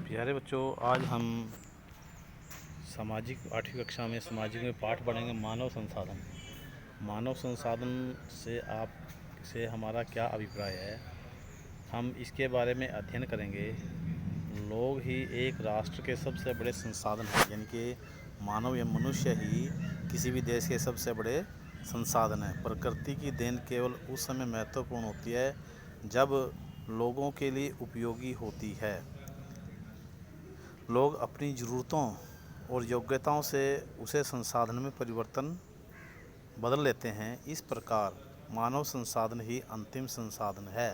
प्यारे बच्चों, आज हम सामाजिक 8वीं कक्षा में सामाजिक में पाठ पढ़ेंगे मानव संसाधन। मानव संसाधन से हमारा क्या अभिप्राय है, हम इसके बारे में अध्ययन करेंगे। लोग ही एक राष्ट्र के सबसे बड़े संसाधन हैं, यानी कि मानव या मनुष्य ही किसी भी देश के सबसे बड़े संसाधन है। प्रकृति की देन केवल उस समय महत्वपूर्ण होती है जब लोगों के लिए उपयोगी होती है। लोग अपनी ज़रूरतों और योग्यताओं से उसे संसाधन में परिवर्तन बदल लेते हैं। इस प्रकार मानव संसाधन ही अंतिम संसाधन है,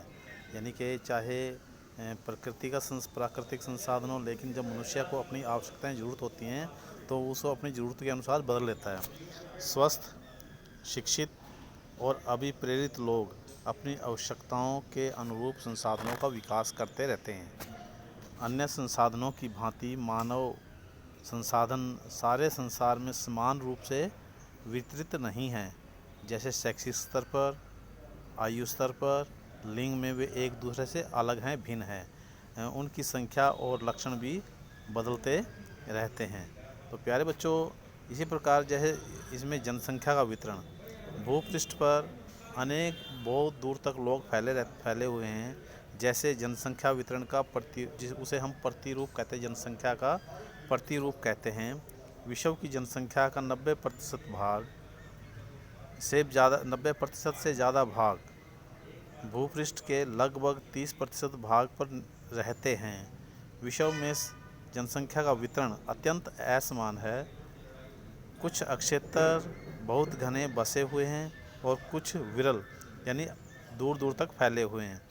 यानी कि चाहे प्राकृतिक संसाधन हो, लेकिन जब मनुष्य को अपनी आवश्यकताएं ज़रूरत होती हैं तो उसको अपनी ज़रूरत के अनुसार बदल लेता है। स्वस्थ, शिक्षित और अभिप्रेरित लोग अपनी आवश्यकताओं के अनुरूप संसाधनों का विकास करते रहते हैं। अन्य संसाधनों की भांति मानव संसाधन सारे संसार में समान रूप से वितरित नहीं हैं। जैसे शैक्षिक स्तर पर, आयु स्तर पर, लिंग में वे एक दूसरे से अलग हैं, भिन्न हैं। उनकी संख्या और लक्षण भी बदलते रहते हैं। तो प्यारे बच्चों, इसी प्रकार जैसे इसमें जनसंख्या का वितरण, भूपृष्ठ पर अनेक बहुत दूर तक लोग फैले हुए हैं। जैसे जनसंख्या वितरण का उसे हम प्रतिरूप कहते हैं, जनसंख्या का प्रतिरूप कहते हैं। विश्व की जनसंख्या का 90% भाग से ज़्यादा 90% से ज़्यादा भाग भूपृष्ठ के लगभग 30% भाग पर रहते हैं। विश्व में जनसंख्या का वितरण अत्यंत असमान है। कुछ क्षेत्र बहुत घने बसे हुए हैं और कुछ विरल यानी दूर दूर तक फैले हुए हैं।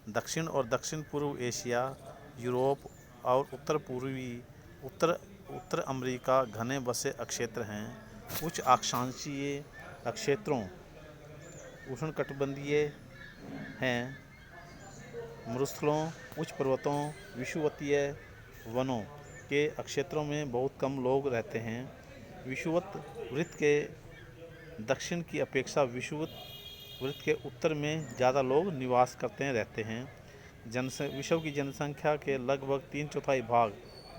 दक्षिण और दक्षिण पूर्व एशिया, यूरोप और उत्तर अमेरिका घने बसे क्षेत्र हैं। उच्च अक्षांशीय क्षेत्रों, उष्णकटिबंधीय हैं। मरुस्थलों, उच्च पर्वतों, विषुवतीय वनों के क्षेत्रों में बहुत कम लोग रहते हैं। विषुवत वृत्त के दक्षिण की अपेक्षा विषुवत वृत्त के उत्तर में ज़्यादा लोग निवास रहते हैं। विश्व की जनसंख्या के लगभग 3/4 भाग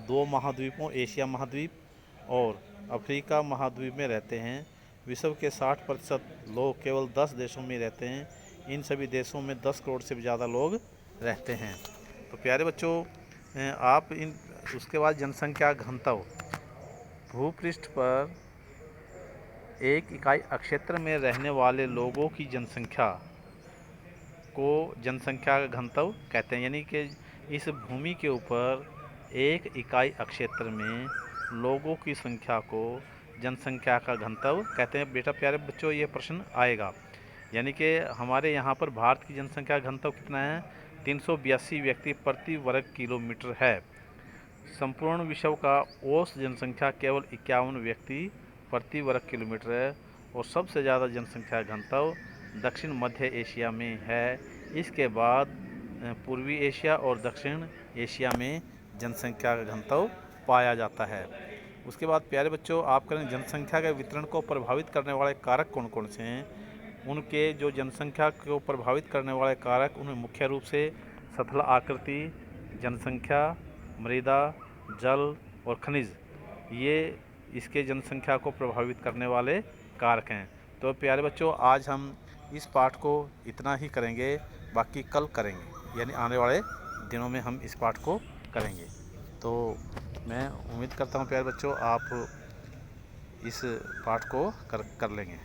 2 महाद्वीपों, एशिया महाद्वीप और अफ्रीका महाद्वीप में रहते हैं। विश्व के 60% लोग केवल 10 देशों में रहते हैं। इन सभी देशों में 10 करोड़ से भी ज़्यादा लोग रहते हैं। तो प्यारे बच्चों, उसके बाद जनसंख्या घनत्व, भूपृष्ठ पर एक इकाई क्षेत्र में रहने वाले लोगों की जनसंख्या को जनसंख्या का घनत्व कहते हैं। यानी कि इस भूमि के ऊपर एक इकाई क्षेत्र में लोगों की संख्या को जनसंख्या का घनत्व कहते हैं। बेटा प्यारे बच्चों, ये प्रश्न आएगा। यानी कि हमारे यहाँ पर भारत की जनसंख्या घनत्व कितना है? 382 व्यक्ति प्रति वर्ग किलोमीटर है। संपूर्ण विश्व का औसत जनसंख्या केवल 51 व्यक्ति प्रति वर्ग किलोमीटर है और सबसे ज़्यादा जनसंख्या घनत्व दक्षिण मध्य एशिया में है। इसके बाद पूर्वी एशिया और दक्षिण एशिया में जनसंख्या का घनत्व पाया जाता है। उसके बाद प्यारे बच्चों, आप करें जनसंख्या के वितरण को प्रभावित करने वाले कारक कौन कौन से हैं? उनके जो जनसंख्या को प्रभावित करने वाले कारक, उनमें मुख्य रूप से सतह आकृति, जनसंख्या, मृदा, जल और खनिज, ये इसके जनसंख्या को प्रभावित करने वाले कारक हैं। तो प्यारे बच्चों, आज हम इस पाठ को इतना ही करेंगे, बाकी कल करेंगे, यानी आने वाले दिनों में हम इस पाठ को करेंगे। तो मैं उम्मीद करता हूँ प्यारे बच्चों, आप इस पाठ को कर लेंगे।